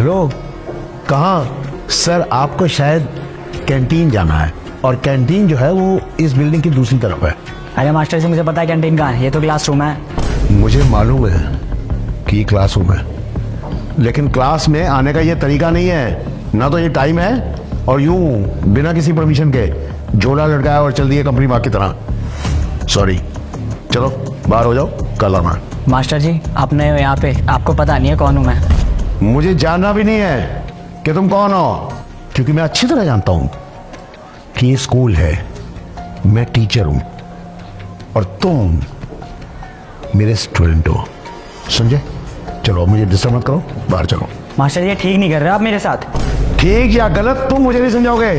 Hello, कहाँ? Sir आपको शायद कैंटीन जाना है, और कैंटीन जो है वो इस बिल्डिंग की दूसरी तरफ है। अरे मास्टर जी, मुझे पता है कैंटीन कहाँ है, ये तो क्लासरूम है। मुझे मालूम है कि ये क्लासरूम है, लेकिन क्लास में आने का ये तरीका नहीं है। ना तो ये टाइम है, और यूं बिना किसी परमिशन के झोला लटकाया और चल दिए कंपनी माँ की तरह। सॉरी, चलो बाहर हो जाओ, कल आना। मास्टर जी, आपने यहाँ पे, आपको पता नहीं है कौन हूँ मैं? मुझे जानना भी नहीं है कि तुम कौन हो, क्योंकि मैं अच्छी तरह जानता हूं कि ये स्कूल है, मैं टीचर हूं और तुम मेरे स्टूडेंट हो। समझे? चलो मुझे डिस्टर्ब मत करो, बाहर चलो। मास्टर जी, ये ठीक नहीं कर रहे आप मेरे साथ। ठीक या गलत तुम मुझे नहीं समझाओगे,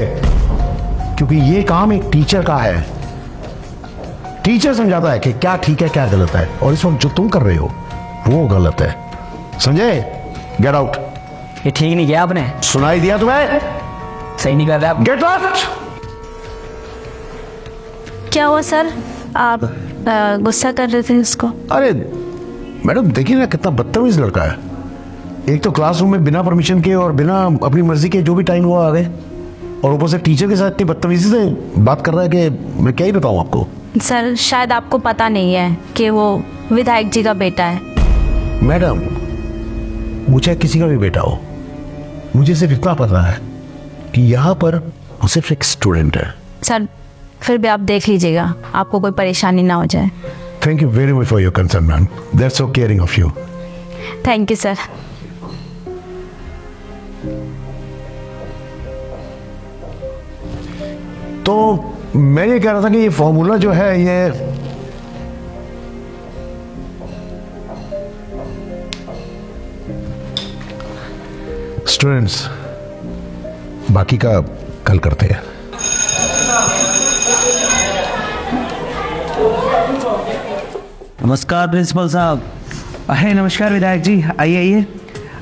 क्योंकि ये काम एक टीचर का है। टीचर समझाता है कि क्या ठीक है क्या गलत है, और इस वक्त जो तुम कर रहे हो वो गलत है। समझे? Get out. ये ठीक नहीं किया आपने। सुनाई दिया तुम्हें? सही नहीं कर रहे आप। Get out. क्या हुआ सर? आप गुस्सा कर रहे थे उसको? अरे मैडम, देखिए ना कितना बदतमीज लड़का है। एक तो क्लासरूम में बिना परमिशन के और बिना अपनी मर्जी के जो भी टाइम हुआ आ गए, और ऊपर से टीचर के साथ इतनी बदतमीजी से बात कर रहा है कि मैं क्या ही बताऊं आपको। सर शायद आपको पता नहीं है कि वो विधायक जी का बेटा है। मैडम, मुझे किसी का भी बेटा हो, मुझे सिर्फ इतना पता है कि यहाँ पर वो सिर्फ एक स्टूडेंट है। सर फिर भी आप देख लीजिएगा, आपको कोई परेशानी ना हो जाए। Thank you very much for your concern ma'am, that's so caring of you. Thank you sir. तो मैं ये कह रहा था कि ये फॉर्मूला जो है ये स्टूडेंट्स, बाकी का कल करते हैं। नमस्कार प्रिंसिपल साहब। अरे नमस्कार विधायक जी, आइए आइए।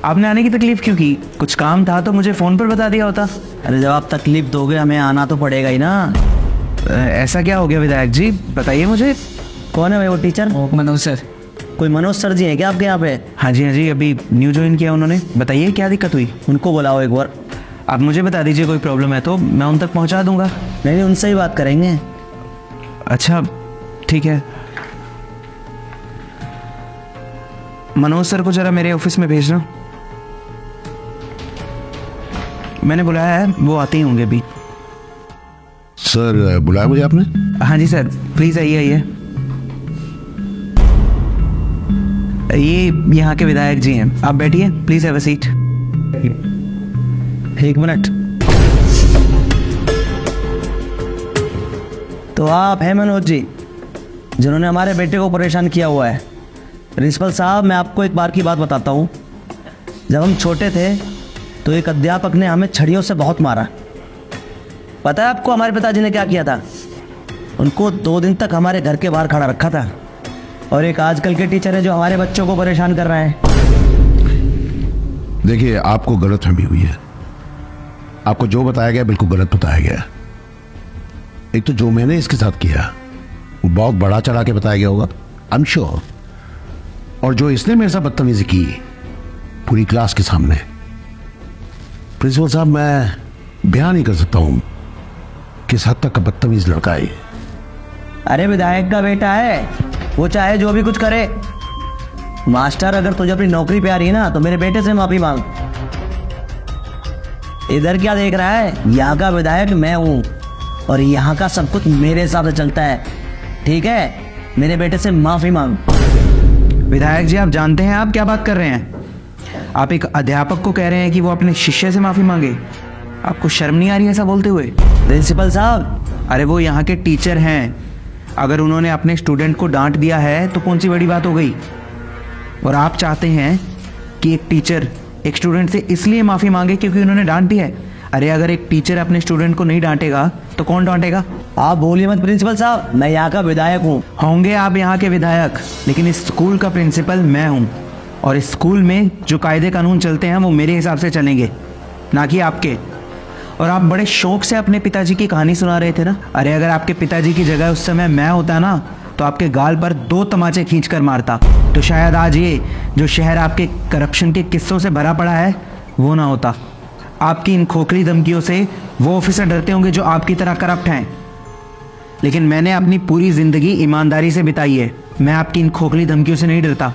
आपने आने की तकलीफ क्यों की? कुछ काम था तो मुझे फ़ोन पर बता दिया होता। अरे जब आप तकलीफ दोगे हमें आना तो पड़ेगा ही ना। ऐसा क्या हो गया विधायक जी, बताइए मुझे। कौन है भाई वो टीचर? मनोज सर। कोई मनोज सर जी हैं क्या आपके यहाँ पे? हाँ जी, अभी न्यू ज्वाइन किया उन्होंने। बताइए क्या दिक्कत हुई? उनको बुलाओ एक बार। आप मुझे बता दीजिए, कोई प्रॉब्लम है तो मैं उन तक पहुँचा दूँगा। नहीं, उनसे ही बात करेंगे। अच्छा ठीक है। मनोज सर को जरा मेरे ऑफिस में भेजना। मैंने बुलाया है, वो आते ही होंगे अभी। सर बुलाया मुझे आपने? हाँ जी सर, प्लीज़ आइए आइए। ये यहाँ के विधायक जी हैं, आप बैठिए, प्लीज़ हैव अ सीट। एक मिनट। तो आप हैं मनोज जी, जिन्होंने हमारे बेटे को परेशान किया हुआ है। प्रिंसिपल साहब, मैं आपको एक बार की बात बताता हूँ। जब हम छोटे थे तो एक अध्यापक ने हमें छड़ियों से बहुत मारा। पता है आपको हमारे पिताजी ने क्या किया था? उनको 2 दिन तक हमारे घर के बाहर खड़ा रखा था। और एक आजकल के टीचर है जो हमारे बच्चों को परेशान कर रहे हैं। देखिए, आपको गलतफहमी हुई है। आपको जो बताया गया बिल्कुल गलत बताया गया। एक तो जो मैंने इसके साथ किया वो बहुत बड़ा चढ़ा के बताया गया होगा, आई एम श्योर। और जो इसने मेरे साथ बदतमीजी की पूरी क्लास के सामने, प्रिंसिपल साहब मैं बयान नहीं कर सकता हूं किस हद तक का बदतमीज लड़का है। अरे विधायक का बेटा है, वो चाहे जो भी कुछ करे। मास्टर, अगर तुझे अपनी नौकरी पे आ रही है ना तो मेरे बेटे से माफी मांग। इधर क्या देख रहा है? यहाँ का विधायक मैं हूँ और यहाँ का सब कुछ मेरे हिसाब से चलता है, ठीक है? मेरे बेटे से माफी मांग। विधायक जी, आप जानते हैं आप क्या बात कर रहे हैं? आप एक अध्यापक को कह रहे हैं कि वो अपने शिष्य से माफ़ी मांगे। आपको शर्म नहीं आ रही ऐसा बोलते हुए? प्रिंसिपल साहब, अरे वो यहाँ के टीचर हैं, अगर उन्होंने अपने स्टूडेंट को डांट दिया है तो कौन सी बड़ी बात हो गई? और आप चाहते हैं कि एक टीचर एक स्टूडेंट से इसलिए माफ़ी मांगे क्योंकि उन्होंने डांट दिया है? अरे अगर एक टीचर अपने स्टूडेंट को नहीं डांटेगा तो कौन डांटेगा? आप बोलिए मत प्रिंसिपल साहब, मैं यहाँ का विधायक हूँ। होंगे आप यहाँ के विधायक, लेकिन इस स्कूल का प्रिंसिपल मैं हूँ। और इस स्कूल में जो कायदे कानून चलते हैं वो मेरे हिसाब से चलेंगे, ना कि आपके। और आप बड़े शौक से अपने पिताजी की कहानी सुना रहे थे ना। अरे अगर आपके पिताजी की जगह उस समय मैं होता ना तो आपके गाल पर 2 तमाचे खींच कर मारता। तो शायद आज ये जो शहर आपके करप्शन के किस्सों से भरा पड़ा है वो ना होता। आपकी इन खोखली धमकियों से वो ऑफिसर डरते होंगे जो आपकी तरह करप्ट हैं, लेकिन मैंने अपनी पूरी जिंदगी ईमानदारी से बिताई है। मैं आपकी इन खोखली धमकियों से नहीं डरता।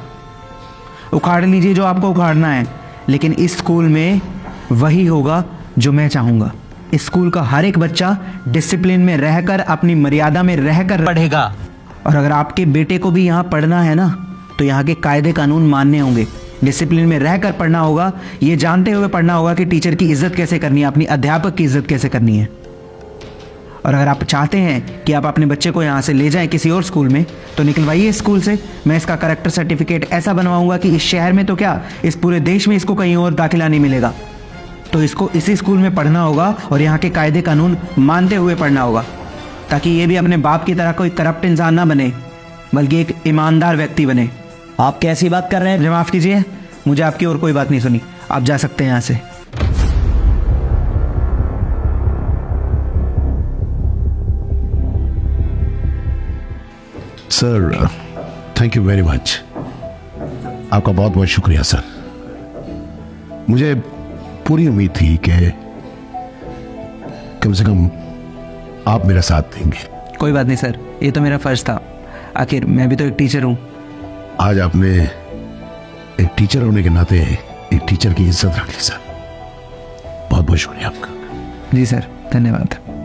उखाड़ लीजिए जो आपको उखाड़ना है, लेकिन इस स्कूल में वही होगा जो मैं चाहूंगा। इस स्कूल का हर एक बच्चा डिसिप्लिन में रहकर, अपनी मर्यादा में रहकर पढ़ेगा। और अगर आपके बेटे को भी यहाँ पढ़ना है ना, तो यहाँ के कायदे कानून मानने होंगे, डिसिप्लिन में रहकर पढ़ना होगा, ये जानते हुए पढ़ना होगा कि टीचर की इज्जत कैसे करनी है, अपनी अध्यापक की इज्जत कैसे करनी है। और अगर आप चाहते हैं कि आप अपने बच्चे को यहाँ से ले जाएं किसी और स्कूल में, तो निकलवाइए इस स्कूल से। मैं इसका करेक्टर सर्टिफिकेट ऐसा बनवाऊंगा कि इस शहर में तो क्या, इस पूरे देश में इसको कहीं और दाखिला नहीं मिलेगा। तो इसको इसी स्कूल में पढ़ना होगा और यहाँ के कायदे कानून मानते हुए पढ़ना होगा, ताकि ये भी अपने बाप की तरह कोई करप्ट इंसान ना बने, बल्कि एक ईमानदार व्यक्ति बने। आप कैसी बात कर रहे हैं? मुझे माफ़ कीजिए, मुझे आपकी और कोई बात नहीं सुनी। आप जा सकते हैं यहाँ से। Sir, thank you very much. आपका बहुत बहुत शुक्रिया सर। मुझे पूरी उम्मीद थी कि कम से कम आप मेरा साथ देंगे। कोई बात नहीं सर, ये तो मेरा फर्ज था। आखिर मैं भी तो एक टीचर हूँ। आज आपने एक टीचर होने के नाते एक टीचर की इज्जत रख ली सर। बहुत बहुत शुक्रिया आपका। जी सर, धन्यवाद।